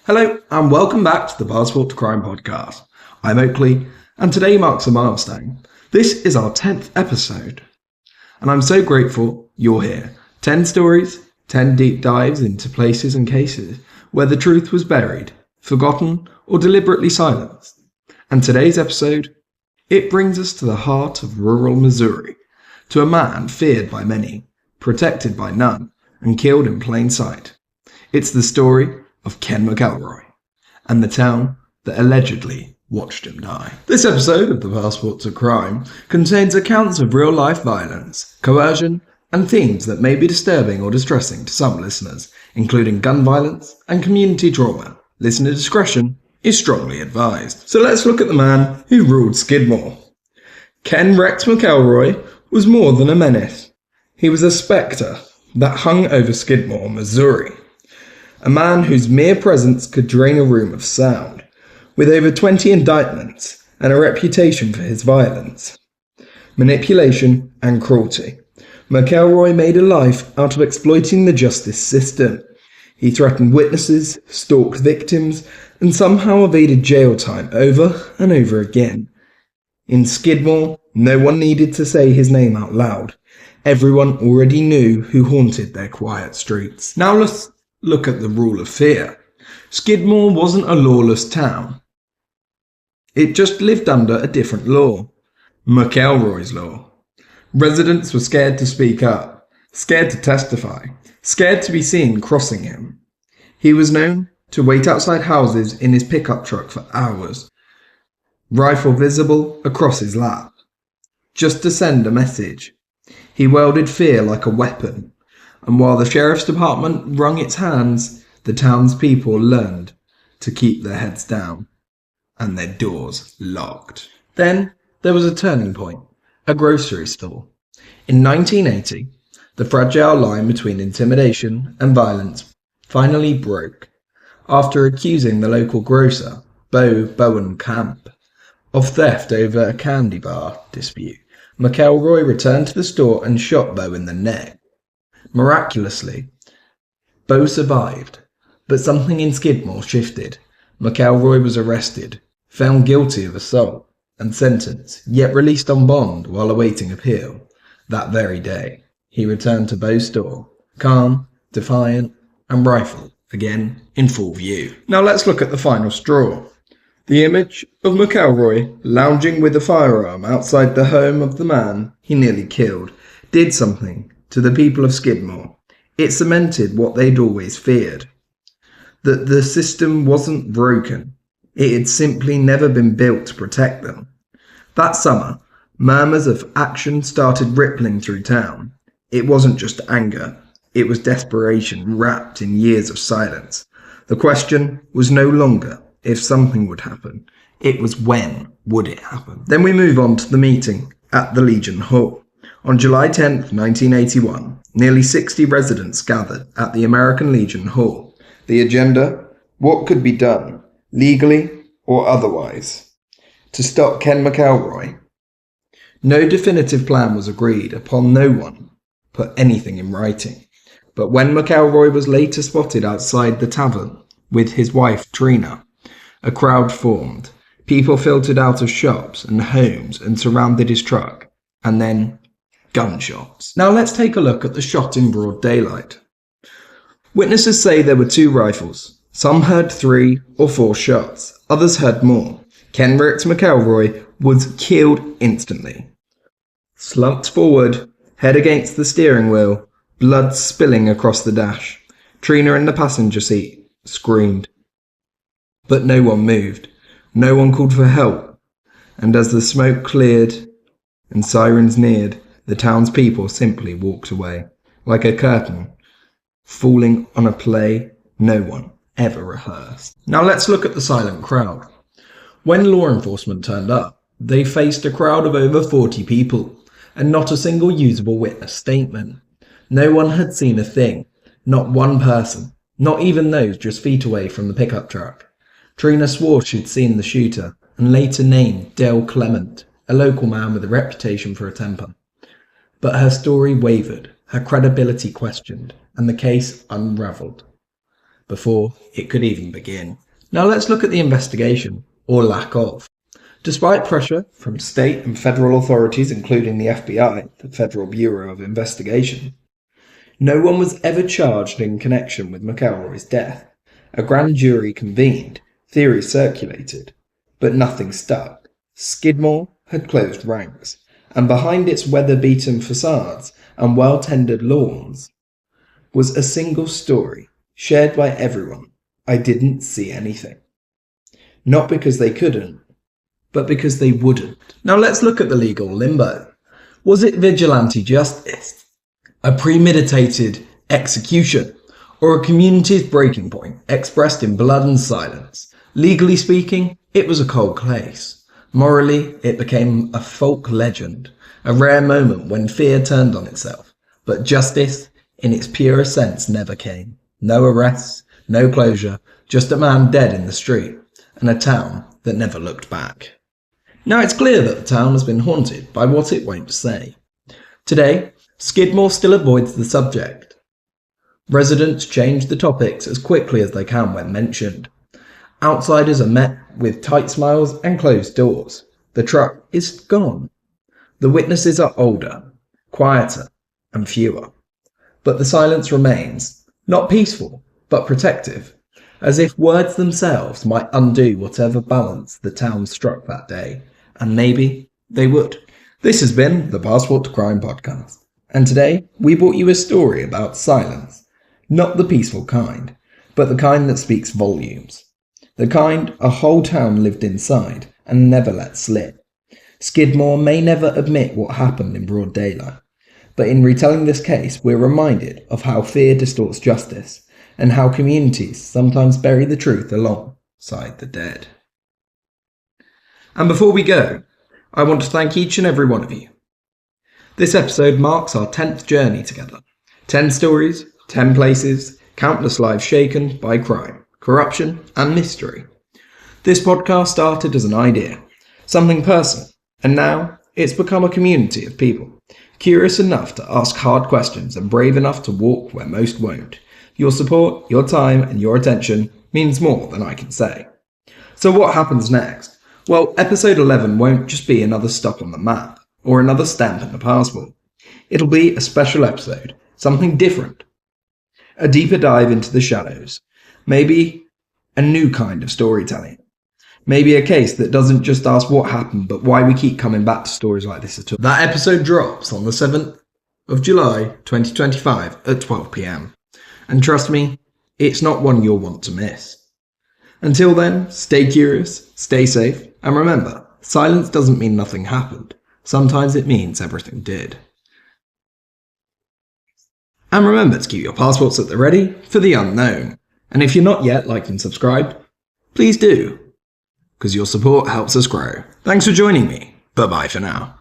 Hello and welcome back to the Passport to Crime podcast. I'm Oakley and today marks a milestone. This is our 10th episode and I'm so grateful you're here. 10 stories, 10 deep dives into places and cases where the truth was buried, forgotten or deliberately silenced. And today's episode, it brings us to the heart of rural Missouri, to a man feared by many, protected by none and killed in plain sight. It's the story of Ken McElroy, and the town that allegedly watched him die. This episode of the Passport to Crime contains accounts of real-life violence, coercion, and themes that may be disturbing or distressing to some listeners, including gun violence and community trauma. Listener discretion is strongly advised. So let's look at the man who ruled Skidmore. Ken Rex McElroy was more than a menace. He was a spectre that hung over Skidmore, Missouri. A man whose mere presence could drain a room of sound, with over 20 indictments and a reputation for his violence, manipulation and cruelty. McElroy made a life out of exploiting the justice system. He threatened witnesses, stalked victims, and somehow evaded jail time over and over again. In Skidmore, no one needed to say his name out loud. Everyone already knew who haunted their quiet streets. Now let's look at the rule of fear. Skidmore wasn't a lawless town. It just lived under a different law. McElroy's law. Residents were scared to speak up, scared to testify, scared to be seen crossing him. He was known to wait outside houses in his pickup truck for hours, rifle visible across his lap, just to send a message. He wielded fear like a weapon. And while the sheriff's department wrung its hands, the townspeople learned to keep their heads down and their doors locked. Then there was a turning point, a grocery store. In 1980, the fragile line between intimidation and violence finally broke. After accusing the local grocer, Bo Bowenkamp, of theft over a candy bar dispute, McElroy returned to the store and shot Bo in the neck. Miraculously, Bo survived, but something in Skidmore shifted. McElroy was arrested, found guilty of assault, and sentenced, yet released on bond while awaiting appeal. That very day, he returned to Bo's store, calm, defiant, and rifle again in full view. Now let's look at the final straw. The image of McElroy lounging with a firearm outside the home of the man he nearly killed did something to the people of Skidmore. It cemented what they'd always feared, that the system wasn't broken. It had simply never been built to protect them. That summer, murmurs of action started rippling through town. It wasn't just anger, it was desperation wrapped in years of silence. The question was no longer if something would happen, it was when would it happen. Then we move on to the meeting at the Legion Hall. On July 10th, 1981, nearly 60 residents gathered at the American Legion Hall. The agenda: what could be done, legally or otherwise, to stop Ken McElroy. No definitive plan was agreed upon. No one put anything in writing. But when McElroy was later spotted outside the tavern with his wife Trina, a crowd formed. People filtered out of shops and homes and surrounded his truck, and then gunshots. Now let's take a look at the shot in broad daylight. Witnesses say there were 2 rifles. Some heard 3 or 4 shots. Others heard more. Ken Rex McElroy was killed instantly. Slumped forward, head against the steering wheel, blood spilling across the dash. Trina in the passenger seat screamed. But no one moved. No one called for help. And as the smoke cleared and sirens neared, the townspeople simply walked away, like a curtain falling on a play no one ever rehearsed. Now let's look at the silent crowd. When law enforcement turned up, they faced a crowd of over 40 people, and not a single usable witness statement. No one had seen a thing, not one person, not even those just feet away from the pickup truck. Trina swore she'd seen the shooter, and later named Dale Clement, a local man with a reputation for a temper. But her story wavered, her credibility questioned, and the case unravelled. before it could even begin. Now let's look at the investigation, or lack of. Despite pressure from state and federal authorities, including the FBI, the Federal Bureau of Investigation, no one was ever charged in connection with McElroy's death. A grand jury convened, theories circulated, but nothing stuck. Skidmore had closed ranks, and behind its weather-beaten facades and well-tended lawns was a single story, shared by everyone. I didn't see anything. Not because they couldn't, but because they wouldn't. Now let's look at the legal limbo. Was it vigilante justice, a premeditated execution, or a community's breaking point expressed in blood and silence? Legally speaking, it was a cold case. Morally, it became a folk legend, a rare moment when fear turned on itself. But justice, in its purest sense, never came. No arrests, no closure, just a man dead in the street, and a town that never looked back. Now it's clear that the town has been haunted by what it won't say. Today, Skidmore still avoids the subject. Residents change the topics as quickly as they can when mentioned. Outsiders are met with tight smiles and closed doors. The truck is gone. The witnesses are older, quieter, and fewer. But the silence remains, not peaceful, but protective, as if words themselves might undo whatever balance the town struck that day, and maybe they would. This has been the Passport to Crime podcast, and today we brought you a story about silence, not the peaceful kind, but the kind that speaks volumes, the kind a whole town lived inside and never let slip. Skidmore may never admit what happened in broad daylight, but in retelling this case we're reminded of how fear distorts justice, and how communities sometimes bury the truth alongside the dead. And before we go, I want to thank each and every one of you. This episode marks our 10th journey together. 10 stories, 10 places, countless lives shaken by crime, corruption, and mystery. This podcast started as an idea, something personal, and now it's become a community of people, curious enough to ask hard questions and brave enough to walk where most won't. Your support, your time, and your attention means more than I can say. So what happens next? Well, episode 11 won't just be another stop on the map, or another stamp in the passport. It'll be a special episode, something different. A deeper dive into the shadows. Maybe a new kind of storytelling. Maybe a case that doesn't just ask what happened, but why we keep coming back to stories like this at all. That episode drops on the 7th of July 2025 at 12 p.m. And trust me, it's not one you'll want to miss. Until then, stay curious, stay safe, and remember, silence doesn't mean nothing happened. Sometimes it means everything did. And remember to keep your passports at the ready for the unknown. And if you're not yet liked and subscribed, please do, because your support helps us grow. Thanks for joining me. Bye-bye for now.